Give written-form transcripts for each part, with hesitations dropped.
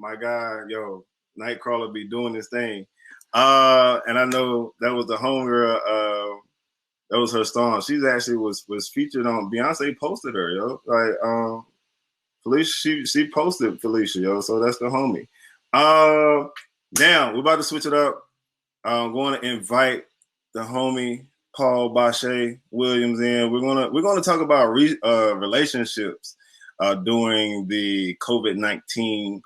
my guy, yo, Nightcrawler be doing this thing. And I know that was the homegirl, that was her song. She's actually was featured on Beyonce posted her, yo. Like Felicia, she posted Felicia, yo. So that's the homie. Now we're about to switch it up. I'm going to invite the homie Paul Bashea Williams in. We're gonna talk about relationships during the COVID-19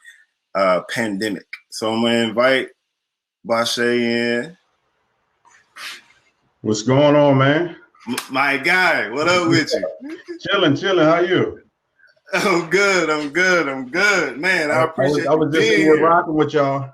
pandemic. So I'm gonna invite Bashea in. What's going on, man? My guy, what up with you? Chilling. How you? I'm good. Man, I appreciate I was just here rocking with y'all.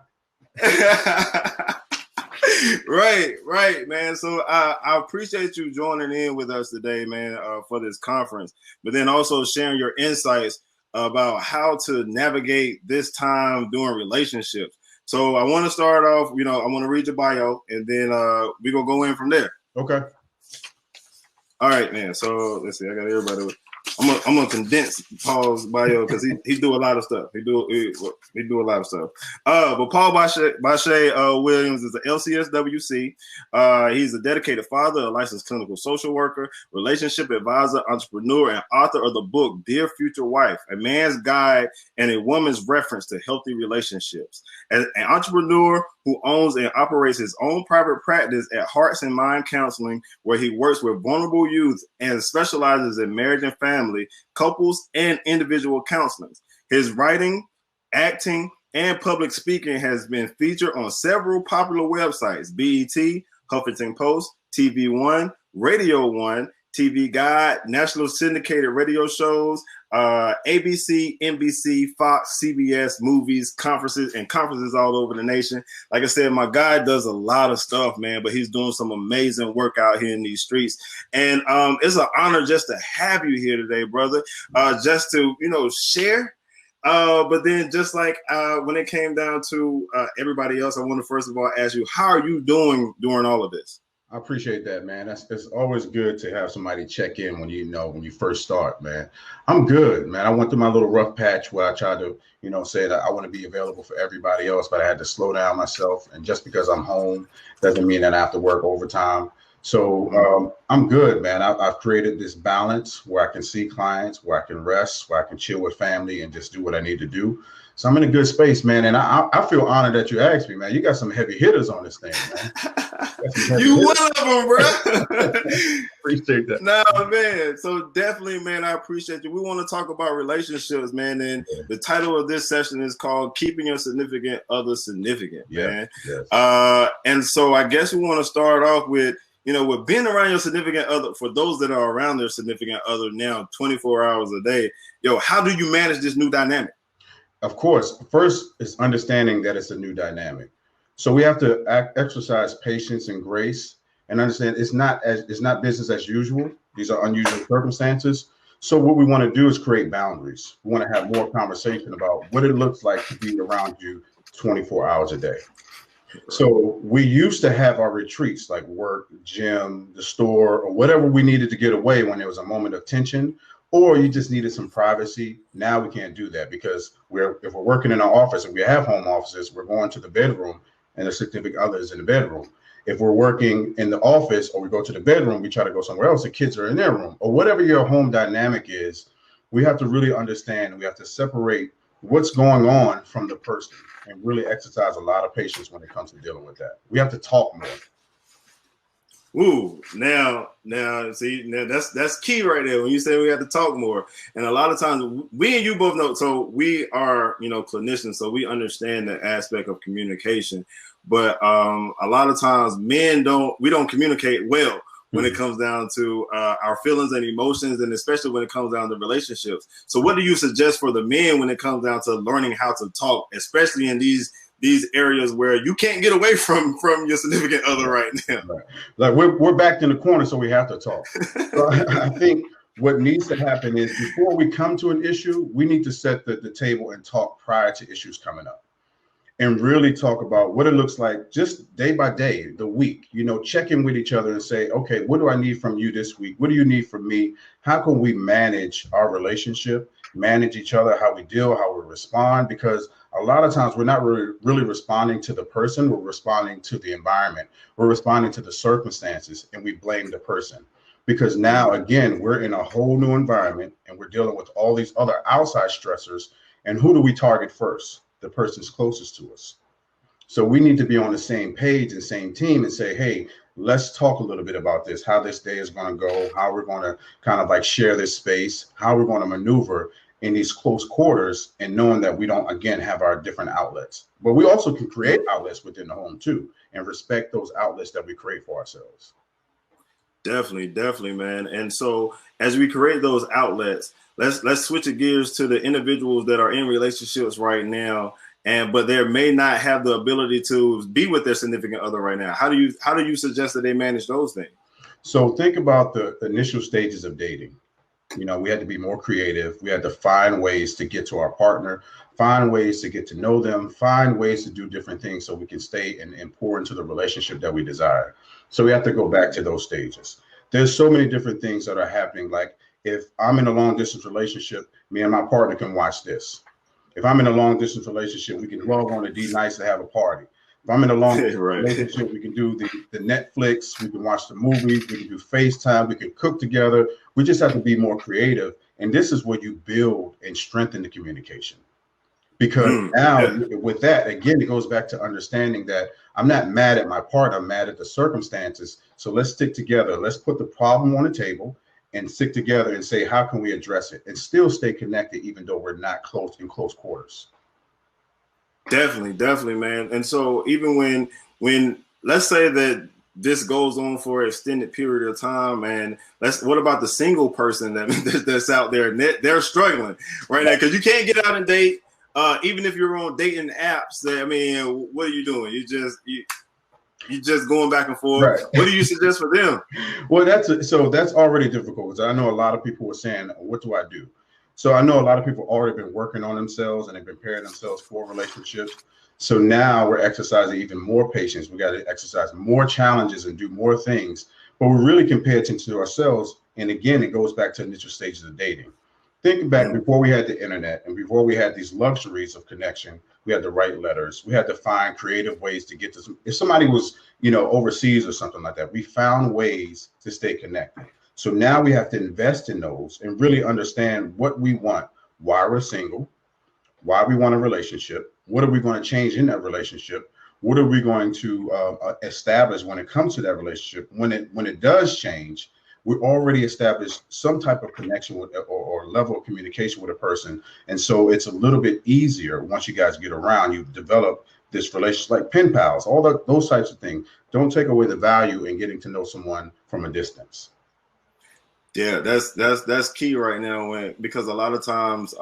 Right, man. So I appreciate you joining in with us today, man, for this conference, but then also sharing your insights about how to navigate this time during relationships. So I want to start off, I want to read your bio, and then we're going to go in from there. Okay. All right, man. So let's see. I got everybody. I'm gonna condense Paul's bio because he do a lot of stuff. He do a lot of stuff. But Paul Bashea Williams is an LCSW-C. He's a dedicated father, a licensed clinical social worker, relationship advisor, entrepreneur, and author of the book Dear Future Wife: A Man's Guide and a Woman's Reference to Healthy Relationships. As an entrepreneur who owns and operates his own private practice at Hearts and Mind Counseling, where he works with vulnerable youth and specializes in marriage and family, couples, and individual counseling. His writing, acting, and public speaking has been featured on several popular websites: BET, Huffington Post, TV One, Radio One, TV Guide, national syndicated radio shows, ABC, NBC, Fox, CBS, movies, conferences all over the nation. Like I said, my guy does a lot of stuff, man, but he's doing some amazing work out here in these streets. And it's an honor just to have you here today, brother, just to, share. But then just like when it came down to everybody else, I want to first of all ask you, how are you doing during all of this? I appreciate that, man. It's always good to have somebody check in when you first start, man. I'm good, man. I went through my little rough patch where I tried to, say that I want to be available for everybody else, but I had to slow down myself. And just because I'm home doesn't mean that I have to work overtime. So I'm good, man. I've created this balance where I can see clients, where I can rest, where I can chill with family and just do what I need to do. So I'm in a good space, man. And I feel honored that you asked me, man. You got some heavy hitters on this thing, man. You one of them, bro. Appreciate that. No, man. So definitely, man, I appreciate you. We want to talk about relationships, man. And the title of this session is called Keeping Your Significant Other Significant, man. Yes. And so I guess we want to start off with, with being around your significant other, for those that are around their significant other now 24 hours a day, how do you manage this new dynamic? Of course, first is understanding that it's a new dynamic. So we have to exercise patience and grace and understand it's not business as usual. These are unusual circumstances. So what we want to do is create boundaries. We want to have more conversation about what it looks like to be around you 24 hours a day. So we used to have our retreats like work, gym, the store, or whatever we needed to get away when there was a moment of tension, or you just needed some privacy. Now we can't do that because if we're working in our office and we have home offices, we're going to the bedroom and the significant other is in the bedroom. If we're working in the office or we go to the bedroom, we try to go somewhere else, the kids are in their room, or whatever your home dynamic is. We have to really understand, and we have to separate what's going on from the person and really exercise a lot of patience when it comes to dealing with that. We have to talk more. Ooh, now, see, that's key right there. When you say we have to talk more, and a lot of times, we and you both know. So we are, clinicians, so we understand the aspect of communication. But a lot of times, men don't communicate well when it comes down to our feelings and emotions, and especially when it comes down to relationships. So, what do you suggest for the men when it comes down to learning how to talk, especially in these areas where you can't get away from your significant other right now? Right. Like we're backed in the corner, so we have to talk. So I think what needs to happen is before we come to an issue, we need to set the table and talk prior to issues coming up. and really talk about what it looks like just day by day, the week, check in with each other and say, okay, what do I need from you this week? What do you need from me? How can we manage our relationship, manage each other, how we deal, how we respond? Because a lot of times we're not really responding to the person, we're responding to the environment, we're responding to the circumstances, and we blame the person. Because now, again, we're in a whole new environment and we're dealing with all these other outside stressors. And who do we target first? The person's closest to us. So we need to be on the same page and same team and say, hey, let's talk a little bit about this, how this day is going to go, how we're going to kind of like share this space, how we're going to maneuver in these close quarters, and knowing that we don't, again, have our different outlets. But we also can create outlets within the home too, and respect those outlets that we create for ourselves. Definitely, man. And so as we create those outlets, let's switch the gears to the individuals that are in relationships right now, but they may not have the ability to be with their significant other right now. How do you suggest that they manage those things? So think about the initial stages of dating. We had to be more creative. We had to find ways to get to our partner, find ways to get to know them, find ways to do different things so we can stay and pour into the relationship that we desire. So we have to go back to those stages. There's so many different things that are happening. Like if I'm in a long distance relationship, me and my partner can watch this. If I'm in a long distance relationship, we can log on to D Nice to have a party. If I'm in a long relationship, we can do the Netflix, we can watch the movies, we can do FaceTime, we can cook together. We just have to be more creative. And this is where you build and strengthen the communication. Because now with that, again, it goes back to understanding that I'm not mad at my partner, I'm mad at the circumstances. So let's stick together. Let's put the problem on the table and stick together and say, how can we address it and still stay connected, even though we're not in close quarters? Definitely, man. And so even when let's say that this goes on for an extended period of time, and what about the single person that's out there and they're struggling right now? Because you can't get out and date. Even if you're on dating apps, what are you doing? You just going back and forth. Right. What do you suggest for them? Well, that's already difficult, because I know a lot of people were saying, what do I do? So I know a lot of people already been working on themselves and they've been preparing themselves for relationships. So now we're exercising even more patience. We got to exercise more challenges and do more things, but we really can pay attention to ourselves. And again, it goes back to initial stages of dating. Think back before we had the internet and before we had these luxuries of connection, we had to write letters. We had to find creative ways to get to if somebody was, overseas or something like that, we found ways to stay connected. So now we have to invest in those and really understand what we want, why we're single, why we want a relationship, what are we going to change in that relationship, what are we going to establish when it comes to that relationship. When it does change, we already established some type of connection with or level of communication with a person. And so it's a little bit easier once you guys get around, you develop this relationship, like pen pals, all those types of things. Don't take away the value in getting to know someone from a distance. Yeah, that's key right now, because a lot of times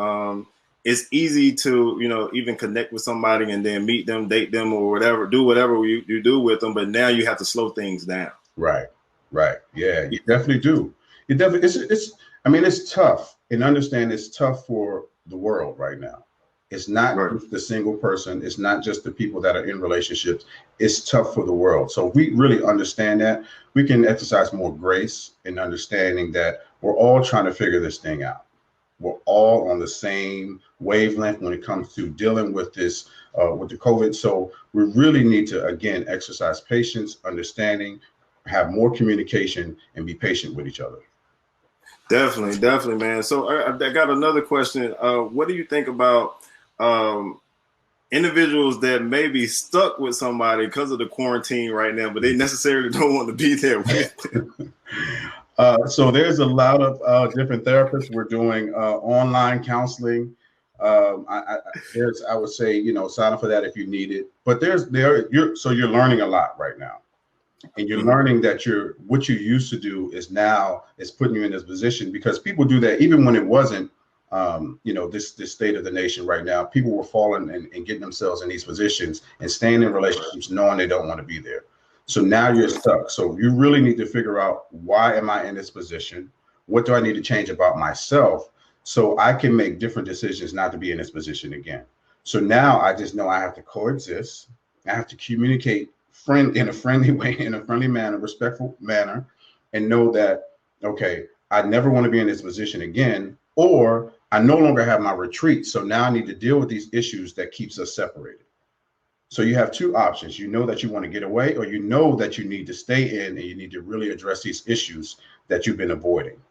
it's easy to, even connect with somebody and then meet them, date them, or whatever, do whatever you do with them. But now you have to slow things down. Right. Yeah, you definitely do. It's tough, and understand it's tough for the world right now. It's not just the single person. It's not just the people that are in relationships. It's tough for the world. So if we really understand that, we can exercise more grace in understanding that we're all trying to figure this thing out. We're all on the same wavelength when it comes to dealing with this, with the COVID. So we really need to, again, exercise patience, understanding, have more communication, and be patient with each other. Definitely, man. So I got another question. What do you think about individuals that may be stuck with somebody because of the quarantine right now, but they necessarily don't want to be there with them? So there's a lot of different therapists. We're doing online counseling. I would say, sign up for that if you need it. But you're learning a lot right now. And you're learning that what you used to do is putting you in this position, because people do that even when it wasn't, this state of the nation right now. People were falling and getting themselves in these positions and staying in relationships knowing they don't want to be there. So now you're stuck. So you really need to figure out, why am I in this position? What do I need to change about myself so I can make different decisions not to be in this position again? So now I just know I have to coexist. I have to communicate in a friendly way, in a friendly manner, respectful manner, and know that, okay, I never want to be in this position again, or I no longer have my retreat. So now I need to deal with these issues that keeps us separated. So you have two options. You know that you want to get away, or you know that you need to stay in and you need to really address these issues that you've been avoiding.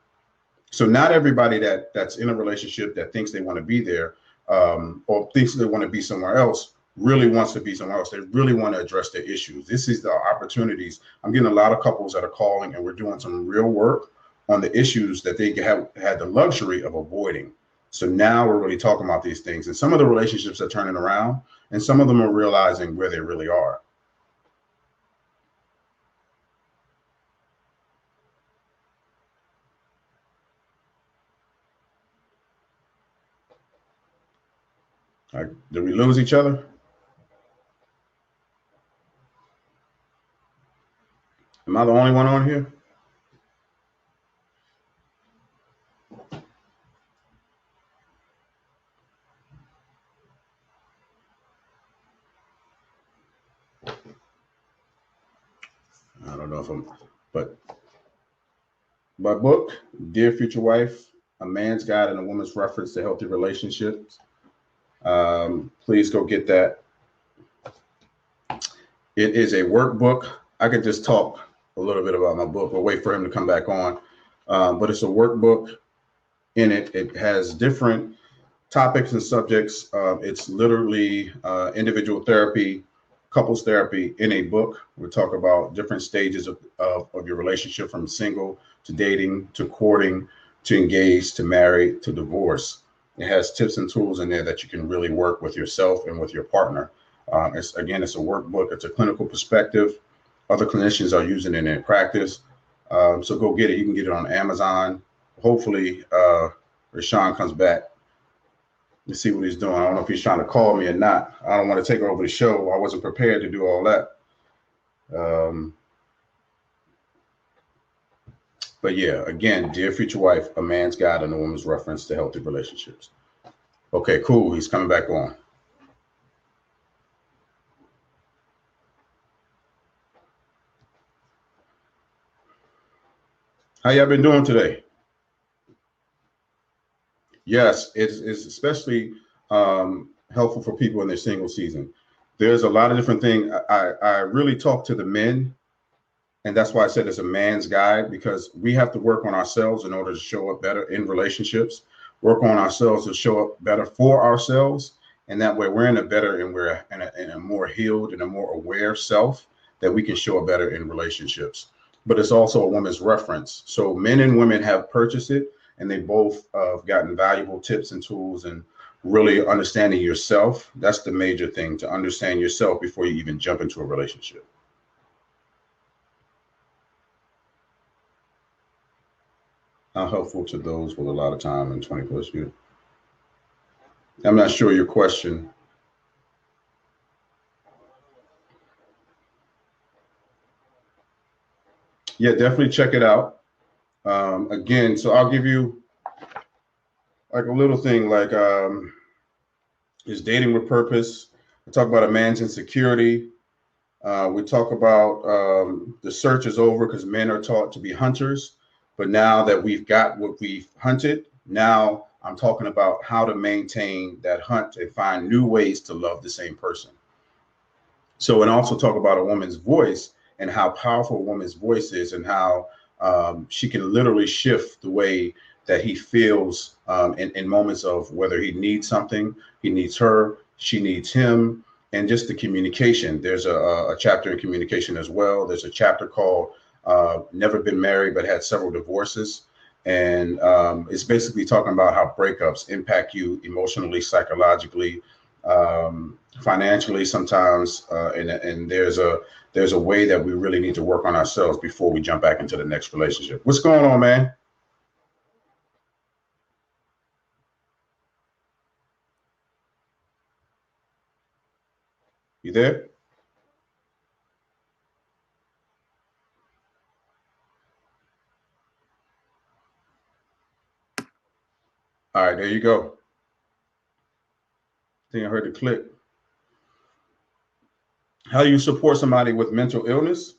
So not everybody that's in a relationship that thinks they want to be there, or thinks they want to be somewhere else, really wants to be somewhere else. They really want to address their issues. This is the opportunities. I'm getting a lot of couples that are calling, and we're doing some real work on the issues that they have had the luxury of avoiding. So now we're really talking about these things, and some of the relationships are turning around, and some of them are realizing where they really are. Did we lose each other? Am I the only one on here? I don't know if I'm, but my book, Dear Future Wife, A Man's Guide and a Woman's Reference to Healthy Relationships. Please go get that. It is a workbook. I could just talk a little bit about my book. We'll wait for him to come back on. But it's a workbook. In it, it has different topics and subjects. It's literally individual therapy, couples therapy in a book. We talk about different stages of your relationship, from single to dating to courting to engaged to married to divorce. It has tips and tools in there that you can really work with yourself and with your partner. It's a workbook. It's a clinical perspective. Other clinicians are using it in practice. So go get it. You can get it on Amazon. Hopefully, Rwenshaun comes back. Let's see what he's doing. I don't know if he's trying to call me or not. I don't want to take over the show. I wasn't prepared to do all that. But yeah, again, Dear Future Wife, A Man's Guide and a Woman's Reference to Healthy Relationships. Okay, cool. He's coming back on. How y'all been doing today? Yes, it's especially helpful for people in their single season. There's a lot of different things. I really talk to the men, and that's why I said it's a man's guide, because we have to work on ourselves in order to show up better in relationships, work on ourselves to show up better for ourselves. And that way we're in a better, and we're in a more healed and a more aware self, that we can show up better in relationships. But it's also a woman's reference. So men and women have purchased it, and they both have gotten valuable tips and tools, and really understanding yourself. That's the major thing, to understand yourself before you even jump into a relationship. How helpful to those with a lot of time and 20 plus years? I'm not sure your question. Yeah, definitely check it out. Again, so I'll give you like a little thing, like is dating with purpose. We talk about a man's insecurity. We talk about the search is over, because men are taught to be hunters. But now that we've got what we've hunted, now I'm talking about how to maintain that hunt and find new ways to love the same person. So, and also talk about a woman's voice and how powerful a woman's voice is, and how she can literally shift the way that he feels in moments of whether he needs something, he needs her, she needs him, and just the communication. There's a chapter in communication as well. There's a chapter called Never Been Married But Had Several Divorces. And it's basically talking about how breakups impact you emotionally, psychologically, financially sometimes. And there's a way that we really need to work on ourselves before we jump back into the next relationship. What's going on, man? You there? All right, there you go. think I heard the click. How do you support somebody with mental illness?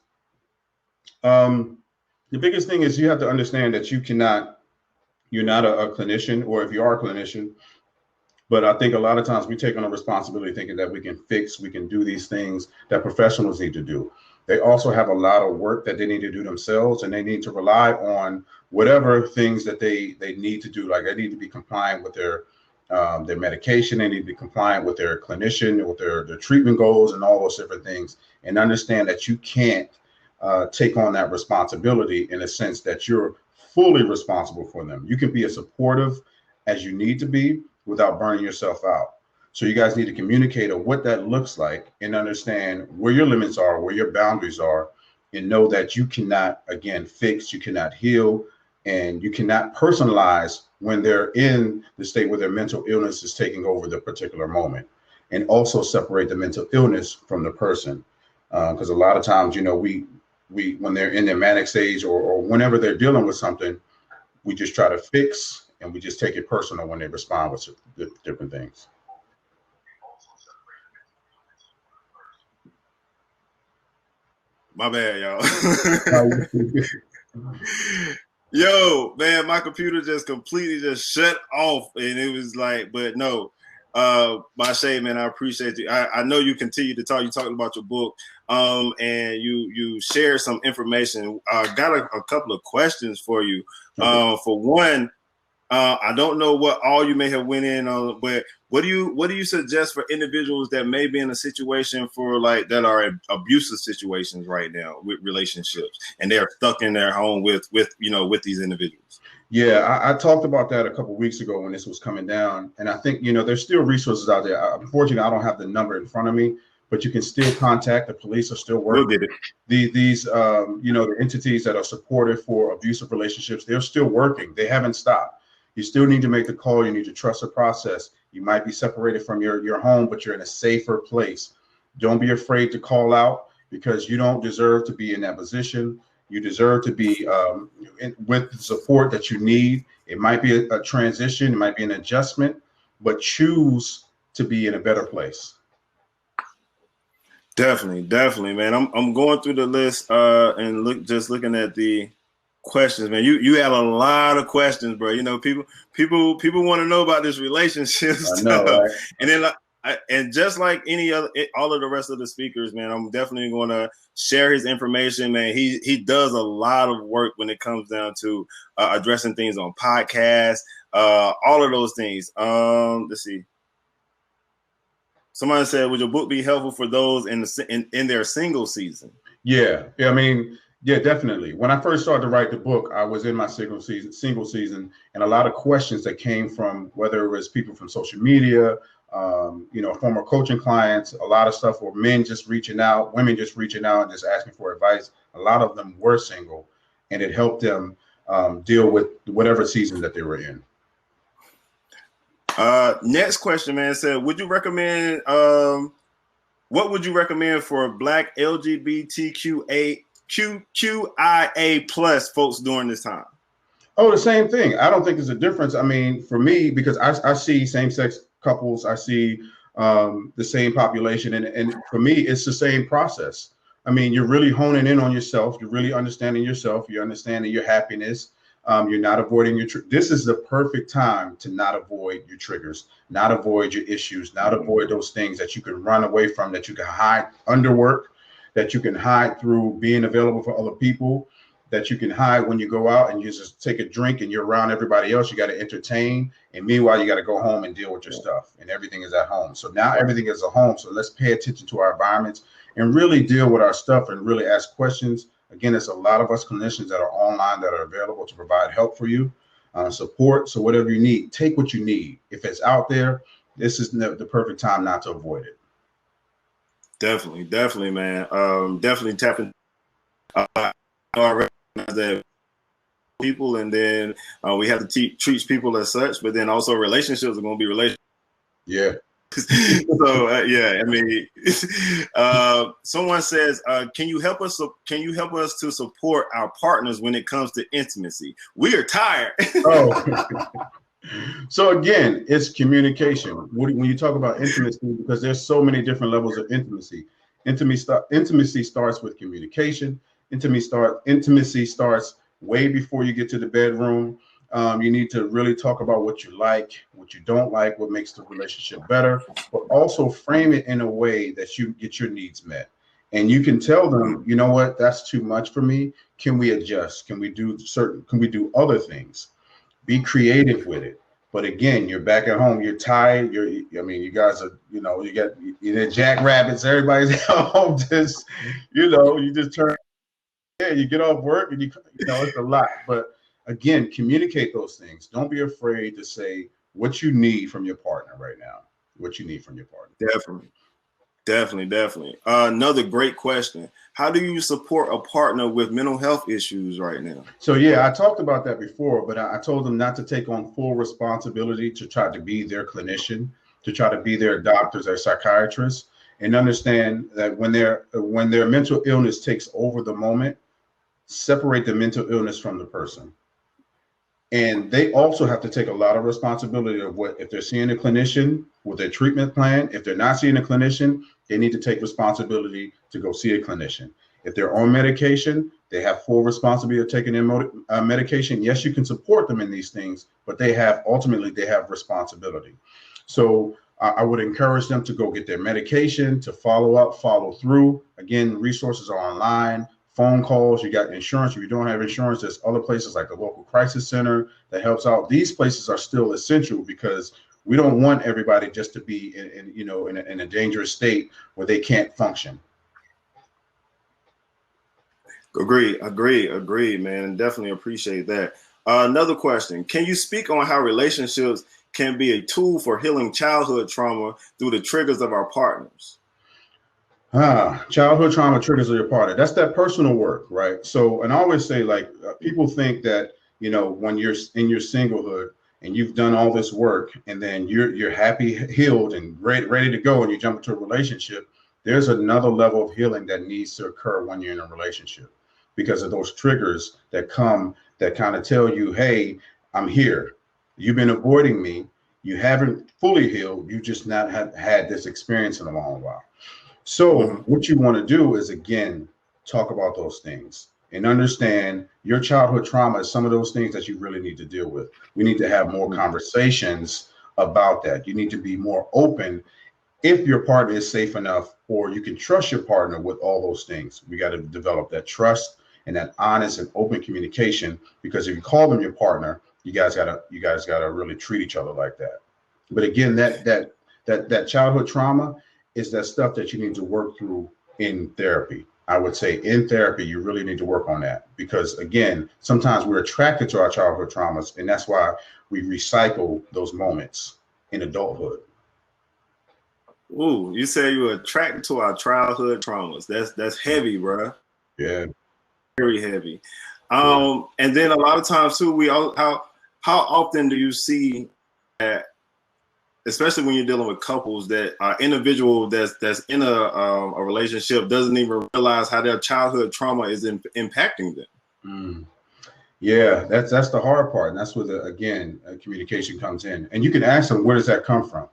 The biggest thing is you have to understand that you're not a clinician, or if you are a clinician, but I think a lot of times we take on a responsibility thinking that we can do these things that professionals need to do. They also have a lot of work that they need to do themselves, and they need to rely on whatever things that they need to do. Like they need to be compliant with their medication. They need to be compliant with their clinician, with their treatment goals and all those different things, and understand that you can't take on that responsibility in a sense that you're fully responsible for them. You can be as supportive as you need to be without burning yourself out. So you guys need to communicate on what that looks like and understand where your limits are, where your boundaries are, and know that you cannot, again, fix, you cannot heal, and you cannot personalize when they're in the state where their mental illness is taking over the particular moment. And also separate the mental illness from the person. Because a lot of times, we when they're in their manic stage or whenever they're dealing with something, we just try to fix, and we just take it personal when they respond with different things. My bad, y'all. Yo, man, my computer just completely just shut off, and it was like, but no, Bashea, man, I appreciate you. I know you continue to talk. You talking about your book, and you share some information. Got a couple of questions for you. For one, I don't know what all you may have went in on, but what do you suggest for individuals that may be in a situation for like that are abusive situations right now with relationships, and they're stuck in their home with these individuals? Yeah, I talked about that a couple of weeks ago when this was coming down, and I think there's still resources out there. Unfortunately, I don't have the number in front of me, but you can still contact the police. Are still working. We'll get it. These the entities that are supportive for abusive relationships, they're still working. They haven't stopped. You still need to make the call. You need to trust the process. You might be separated from your home, but you're in a safer place. Don't be afraid to call out, because you don't deserve to be in that position. You deserve to be with the support that you need. It might be a transition. It might be an adjustment, but choose to be in a better place. Definitely, man. I'm going through the list and looking at the questions, man. You had a lot of questions, bro. People want to know about this relationship stuff. I know, right? And then and just like all of the rest of the speakers, man, I'm definitely going to share his information, man. He does a lot of work when it comes down to addressing things on podcasts, all of those things. Let's see. Somebody said, "Would your book be helpful for those in their single season?" Yeah, I mean, yeah, definitely. When I first started to write the book, I was in my single season, and a lot of questions that came from whether it was people from social media, former coaching clients, a lot of stuff were men just reaching out, women just reaching out and just asking for advice. A lot of them were single, and it helped them deal with whatever season that they were in. Next question, man, said, would you recommend what would you recommend for Black LGBTQIA plus folks during this time? Oh, the same thing. I don't think there's a difference. I mean, for me, because I see same-sex couples, I see the same population, and for me, it's the same process. I mean, you're really honing in on yourself. You're really understanding yourself. You're understanding your happiness. You're not avoiding this is the perfect time to not avoid your triggers, not avoid your issues, not avoid those things that you can run away from, that you can hide under work, that you can hide through being available for other people, that you can hide when you go out and you just take a drink and you're around everybody else. You got to entertain. And meanwhile, you got to go home and deal with your stuff, and everything is at home. So now everything is at home. So let's pay attention to our environments and really deal with our stuff and really ask questions. Again, there's a lot of us clinicians that are online that are available to provide help for you, support. So whatever you need, take what you need. If it's out there, this is the perfect time not to avoid it. Definitely, man. Definitely tapping. I recognize that people, and then we have to treat people as such, but then also relationships are going to be relationships. Yeah. So I mean, someone says, can you help us to support our partners when it comes to intimacy? We are tired. Oh, So again, it's communication. When you talk about intimacy, because there's so many different levels of intimacy. Intimacy starts with communication. Intimacy starts way before you get to the bedroom. You need to really talk about what you like, what you don't like, what makes the relationship better, but also frame it in a way that you get your needs met. And you can tell them, you know what, that's too much for me. Can we adjust? Can we do other things? Be creative with it. But again, you're back at home, you're tired. You guys are, you're jackrabbits, everybody's at home, just, you just turn, you get off work and it's a lot. But again, communicate those things. Don't be afraid to say what you need from your partner right now, what you need from your partner. Definitely. Another great question. How do you support a partner with mental health issues right now? So, yeah, I talked about that before, but I told them not to take on full responsibility to try to be their clinician, to try to be their doctors or psychiatrists, and understand that when their mental illness takes over the moment, separate the mental illness from the person. And they also have to take a lot of responsibility of what, if they're seeing a clinician with their treatment plan, if they're not seeing a clinician, they need to take responsibility to go see a clinician. If they're on medication, they have full responsibility of taking their medication. Yes, you can support them in these things, but ultimately they have responsibility. So I would encourage them to go get their medication, to follow up, follow through. Again, resources are online. Phone calls, you got insurance. If you don't have insurance, there's other places like the local crisis center that helps out. These places are still essential because we don't want everybody just to be in a dangerous state where they can't function. Agree, man. Definitely appreciate that. Another question. Can you speak on how relationships can be a tool for healing childhood trauma through the triggers of our partners? Childhood trauma triggers of your partner. That's that personal work, right? So, and I always say, people think that, when you're in your singlehood and you've done all this work and then you're happy, healed, and ready to go, and you jump into a relationship, there's another level of healing that needs to occur when you're in a relationship because of those triggers that come that kind of tell you, hey, I'm here. You've been avoiding me. You haven't fully healed. You just not have had this experience in a long while. So what you want to do is, again, talk about those things and understand your childhood trauma is some of those things that you really need to deal with. We need to have more conversations about that. You need to be more open if your partner is safe enough, or you can trust your partner with all those things. We got to develop that trust and that honest and open communication, because if you call them your partner, you guys gotta really treat each other like that. But again, that childhood trauma is that stuff that you need to work through in therapy. I would say in therapy, you really need to work on that because, again, sometimes we're attracted to our childhood traumas, and that's why we recycle those moments in adulthood. Ooh, you say you're attracted to our childhood traumas. That's heavy, bro. Yeah. Very heavy. And then a lot of times too, how often do you see that, especially when you're dealing with couples, that are individual that's in a relationship doesn't even realize how their childhood trauma is impacting them? Yeah, that's the hard part, and that's where communication comes in. And you can ask them, where does that come from?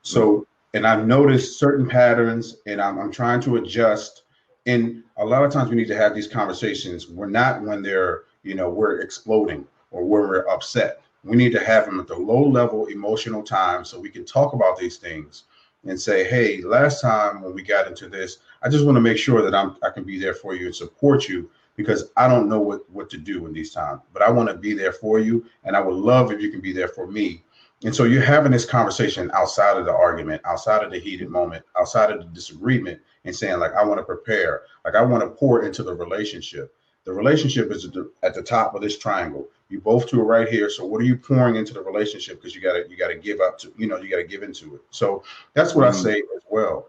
So, and I've noticed certain patterns, and I'm trying to adjust. And a lot of times we need to have these conversations. We're not when they're, we're exploding or when we're upset. We need to have them at the low level emotional time so we can talk about these things and say, hey, last time when we got into this, I just want to make sure that I can be there for you and support you, because I don't know what to do in these times, but I want to be there for you. And I would love if you can be there for me. And so you're having this conversation outside of the argument, outside of the heated moment, outside of the disagreement, and saying, I want to prepare, I want to pour into the relationship. The relationship is at the top of this triangle. You both two are right here. So what are you pouring into the relationship? Because you got to give up to, you got to give into it. So that's what I say as well.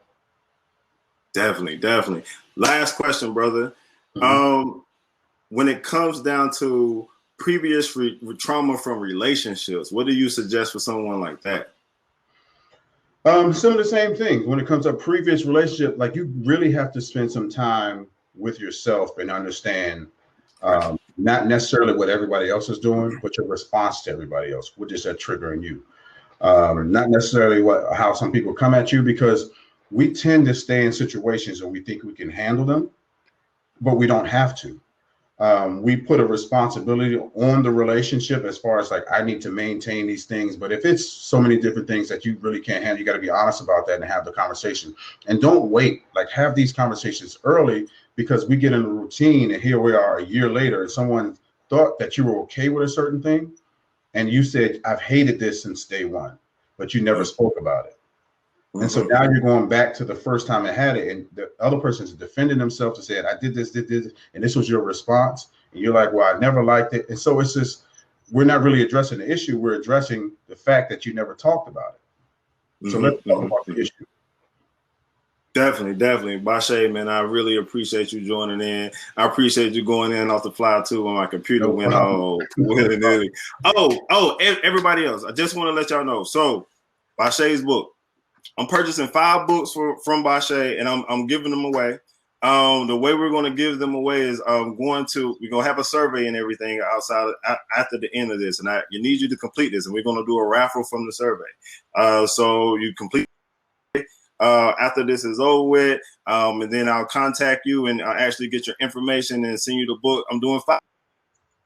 Definitely. Last question, brother. When it comes down to previous trauma from relationships, what do you suggest for someone like that? Some of the same things. When it comes to previous relationship, you really have to spend some time with yourself and understand not necessarily what everybody else is doing, but your response to everybody else. What is that triggering you? Not necessarily how some people come at you, because we tend to stay in situations and we think we can handle them, but we don't have to. We put a responsibility on the relationship as far as like, I need to maintain these things. But if it's so many different things that you really can't handle, you got to be honest about that and have the conversation. And don't wait, like have these conversations early, because we get in a routine and here we are a year later and someone thought that you were okay with a certain thing. And you said, I've hated this since day one, but you never spoke about it. And so now you're going back to the first time I had it, and the other person is defending themselves and said, I did this, and this was your response. And you're like, well, I never liked it. And so it's just, we're not really addressing the issue. We're addressing the fact that you never talked about it. So let's talk about the issue. Definitely. Bashea, man, I really appreciate you joining in. I appreciate you going in off the fly too when my computer went off. Everybody else, I just want to let y'all know. So Bashea's book, I'm purchasing 5 books from Bashea, and I'm giving them away. The way we're going to give them away is we're going to have a survey and everything after the end of this, and you need you to complete this, and we're going to do a raffle from the survey. So you complete after this is over with, and then I'll contact you and I'll actually get your information and send you the book. I'm doing 5.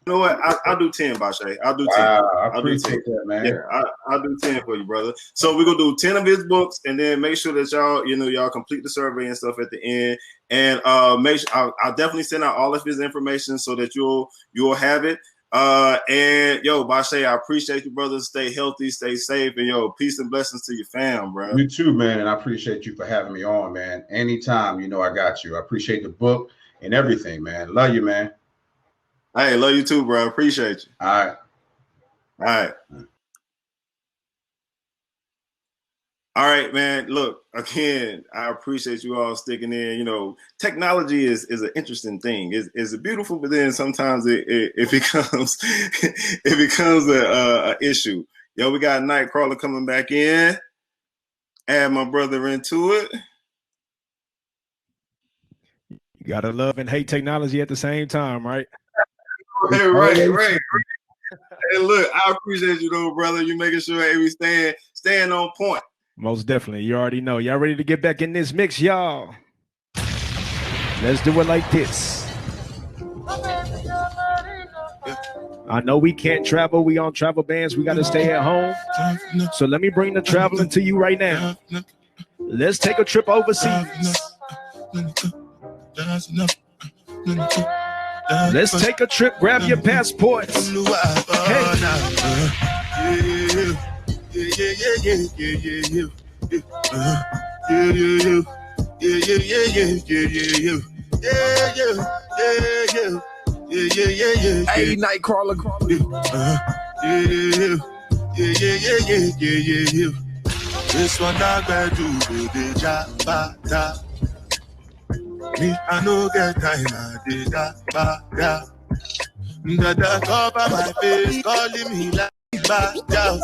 You know what? I'll do 10, Bashea. I'll do 10. I appreciate that, man. Yeah, I'll do 10 for you, brother. So we're gonna do 10 of his books, and then make sure that y'all complete the survey and stuff at the end. And make sure I'll definitely send out all of his information so that you'll have it. And Bashea, I appreciate you, brother. Stay healthy, stay safe, and peace and blessings to your fam, bro. You too, man. And I appreciate you for having me on, man. Anytime, I got you. I appreciate the book and everything, man. Love you, man. Hey, love you too, bro. Appreciate you. All right. All right, man. Look, again, I appreciate you all sticking in. Technology is an interesting thing. It's beautiful, but then sometimes it becomes a issue. We got Nightcrawler coming back in. Add my brother into it. You gotta love and hate technology at the same time, right? Right. Hey, look, I appreciate you though, brother. You making sure we staying on point. Most definitely. You already know. Y'all ready to get back in this mix, y'all? Let's do it like this. I know we can't travel. We on travel bans. We got to stay at home. So let me bring the traveling to you right now. Let's take a trip overseas. Let's take a trip. Grab your passports. Hey, Nightcrawler. This one I gotta do the job. Me, I no get time, I did that. Dada cover my face, calling me like bad.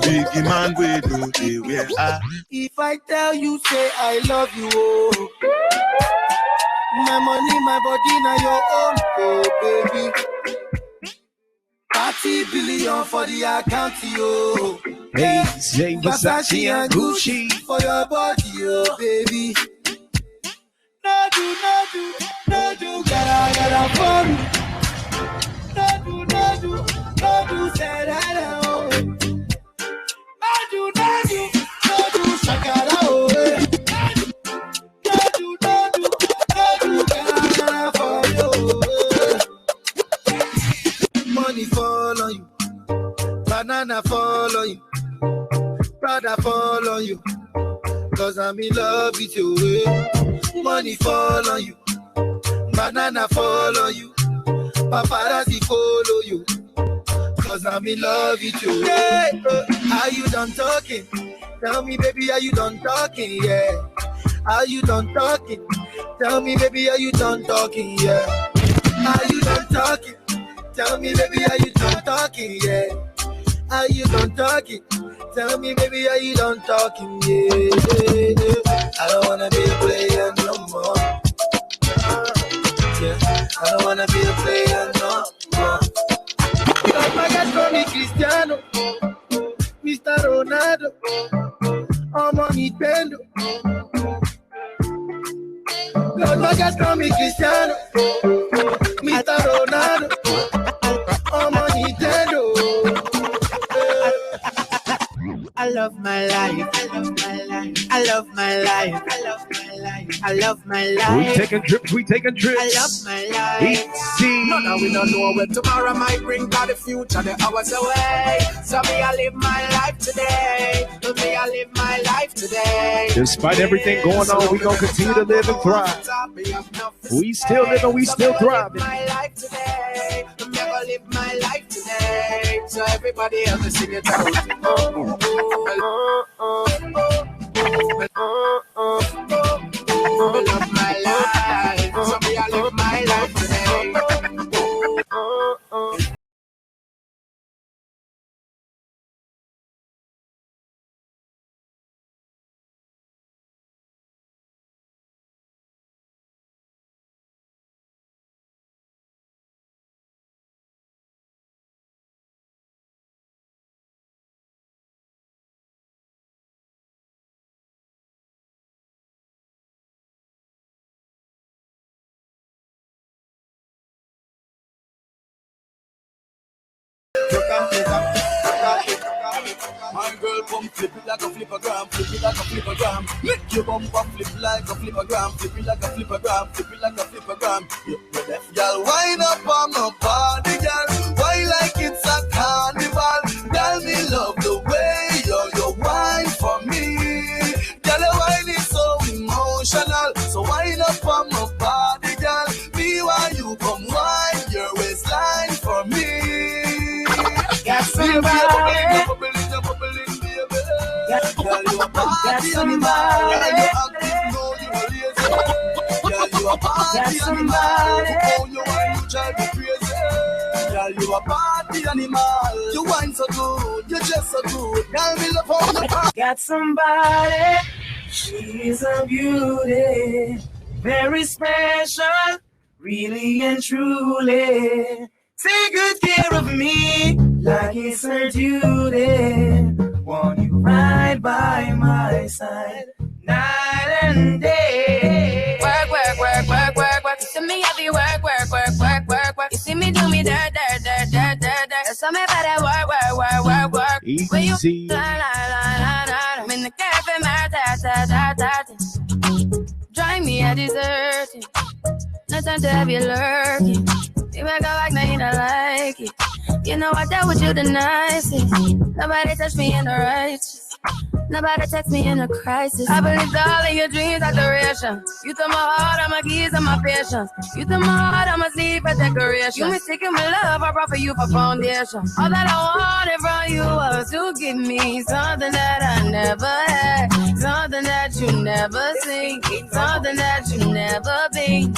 Biggie man, we know they where I. If I tell you, say I love you, oh. My money, my body, now your own, oh baby. 30 billion for the account, yo. Hey, Jay, Versace and Gucci for your body, oh baby. No do, gotta for me. No do, say that, oh. No do, shakara, oh. No do, gotta for you. Money fall on you, banana fall on you, brother fall on you, 'cause I'm in love with you. Money fall on you, banana fall on you, paparazzi follow you, 'cause I'm in love with you. Yeah. Are you done talking? Tell me, baby, are you done talking? Yeah. Are you done talking? Tell me, baby, are you done talking? Yeah. Are you done talking? Tell me, baby, are you done talking? Yeah. Are you done talking? Tell me, baby, are you done talking? Yeah. I don't wanna be a player no more. Yeah. I don't wanna be a player. spend. Los vagas con mi Cristiano, Mr. Ronaldo, I'm Nintendo. I love my life. I love my life. I love my life. I love my life. I love my life. We taking trips. We taking trips. I love my life. Easy. No, no, we don't know where tomorrow might bring, but the future, the hours away. So me, I live my life today. So me, I live my life today. Despite everything going on, we gonna continue to live and thrive. We still live and we still thrive. My life today. I'm never live my life today. So everybody else sing it out. I love my life. So me, I live my life today. My girl come flip it like a flippergram, flip it like a flippergram. Make your bumper flip like a flippergram, flip it like a flippergram, flip it like a flippergram. Girl, wind up on my body, girl. Why like it's a carnival? Girl, me love the way you wine for me. Girl, your wine is so emotional. So wind up on my body, girl. Me while you come wine your waistline for me. Got somebody. Girl, you a party animal. Girl, you active, no, you a lazy. Girl, you a party animal. Oh, you want to drive me crazy. Girl, you a party animal. You wine so good, you just so good. Girl, me love how you party. Got somebody. She's a beauty, very special, really and truly. Take good care of me, like it's her duty. Want you right by my side, night and day. Work, work, work, work, work, work. You see me heavy work, work, work, work, work, work. You see me do me dirt, dirt, dirt, dirt, dirt, dirt. Tell me about that work, work, work, work, work. When you Easy. I'm in the cafe, my ta. Drive me a dessert. No time to have you lurking. You make a like, now you don't like it. You know I dealt with you the nicest. Nobody touched me in the righteous. Nobody text me in a crisis. I believed all of your dreams are duration. You took my heart, all my keys, and my patience. You took my heart, all my sleep, a decoration. You mistaken my love, I brought for you for foundation. All that I wanted from you was to give me something that I never had, something that you never seen, something that you never been.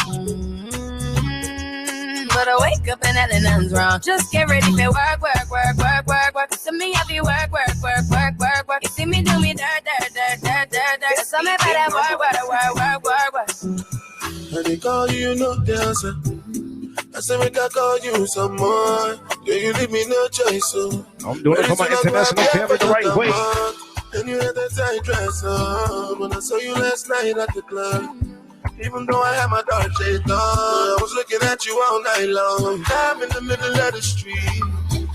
But I wake up and nothing's wrong. Just get ready for work, work, work, work, work, work. To me, I be work, work, work, work, work, work. You see me do me dirt, dirt, dirt, dirt, dirt, dirt. Tell me about that work, work, work, work, work, work. And they call you, no dancer. I said, we can call you some more. Yeah, you leave me no choice, so. I'm doing it for my international family the right way. And you had that tight dress on when I saw you last night at the club. Even though I had my dark shades on, I was looking at you all night long. I'm in the middle of the street.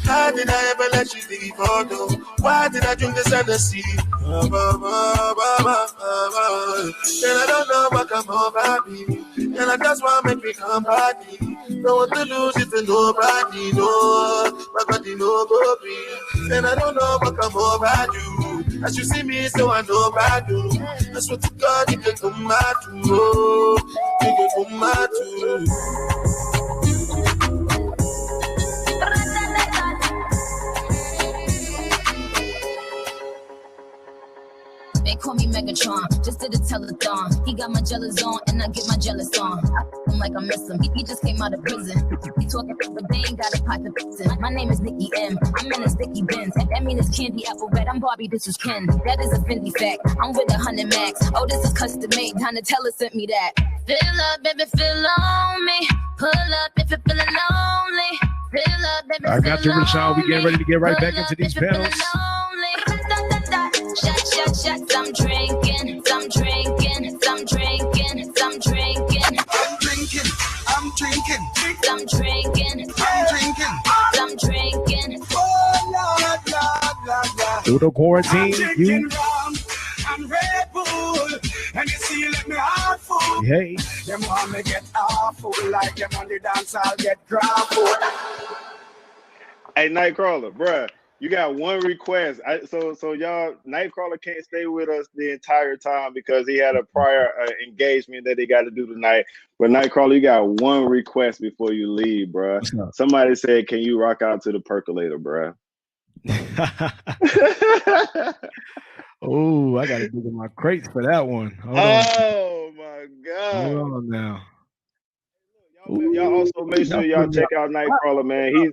How did I ever let you leave? Oh no, why did I drink this Hennessy? And I don't know what come over me. And I just want to make me come party. Don't want to lose it to nobody, no. My body no go be. And I don't know what come over you. As you see me, so I know about you. I swear to God, you can come out too. Oh, you can come out too. They call me Megatron, just did a telethon. He got my jealous on, and I get my jealous on. I feel like I miss him. He just came out of prison. He talking, but they ain't got a pot to fix him. My name is Nikki M. I'm in a sticky Benz. That mean it's candy apple red. I'm Barbie, this is Ken. That is a Fendi fact. I'm with 100 max. Oh, this is custom made. Donatella sent me that. Fill up, baby, fill on me. Pull up if you're feeling lonely. Fill up, baby, I got you, Rwenshaun. We getting ready to get right back into these panels. Shot, shots, I'm drinking. Through the quarantine, I'm you. drinking rum and Red Bull, and you see, let me heart full. Hey. Them want me get awful, like them on the dance, I'll get grappled. Hey, Nightcrawler, bruh, you got one request. So y'all, Nightcrawler can't stay with us the entire time because he had a prior engagement that he got to do tonight. But Nightcrawler, you got one request before you leave, bruh. Somebody said, "Can you rock out to the percolator, bruh?" Oh, I gotta dig in my crates for that one. Hold on. My God. Hold on now. Y'all also make sure y'all check out Nightcrawler, man.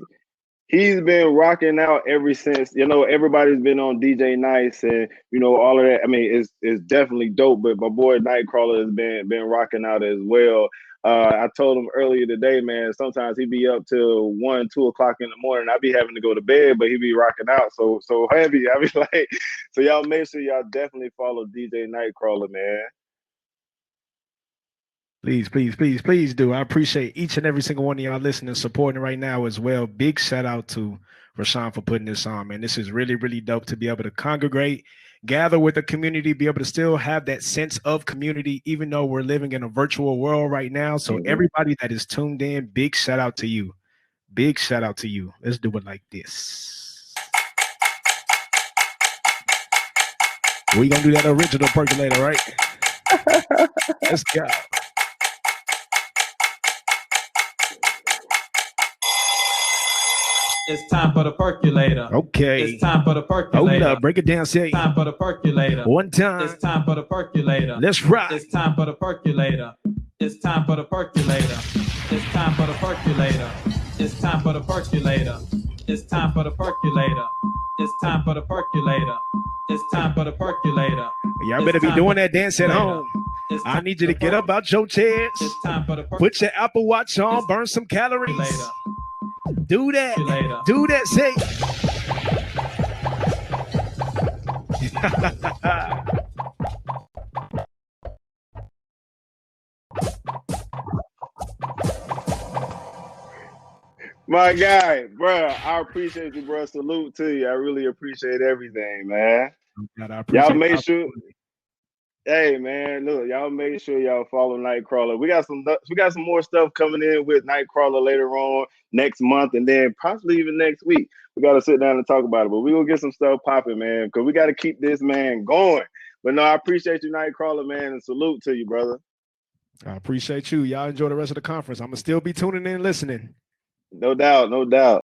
He's been rocking out ever since, everybody's been on DJ Nice and, all of that. I mean, it's definitely dope, but my boy Nightcrawler has been rocking out as well. I told him earlier today, man, sometimes he'd be up till 1, 2 o'clock in the morning. I'd be having to go to bed, but he'd be rocking out so heavy. I be like, so y'all make sure y'all definitely follow DJ Nightcrawler, man. Please do. I appreciate each and every single one of y'all listening, supporting right now as well. Big shout out to Rwenshaun for putting this on, man. This is really, really dope to be able to congregate, gather with the community, be able to still have that sense of community, even though we're living in a virtual world right now. So everybody that is tuned in, big shout out to you. Big shout out to you. Let's do it like this. We gonna do that original percolator, right? Let's go. It's time for the percolator. Okay. It's time for the percolator. Hold up, break it down, say. It's time for the percolator. One time. It's time for the percolator. Let's rock. It's time for the percolator. It's time for the percolator. It's time for the percolator. It's time for the percolator. It's time for the percolator. It's time for the percolator. It's time for the percolator. Y'all better be doing that dance at home. I need you to get up out your chairs. Put your Apple Watch on, burn some calories. Do that. Do that. Say. My guy, bro, I appreciate you, bro. Salute to you. I really appreciate everything, man. Y'all make sure. Hey, man, look, y'all make sure y'all follow Nightcrawler. We got some more stuff coming in with Nightcrawler later on next month, and then possibly even next week. We got to sit down and talk about it, but we gonna get some stuff popping, man, because we got to keep this man going. But no, I appreciate you, Nightcrawler, man, and salute to you, brother. I appreciate you. Y'all enjoy the rest of the conference. I'm gonna still be tuning in and listening. No doubt, no doubt.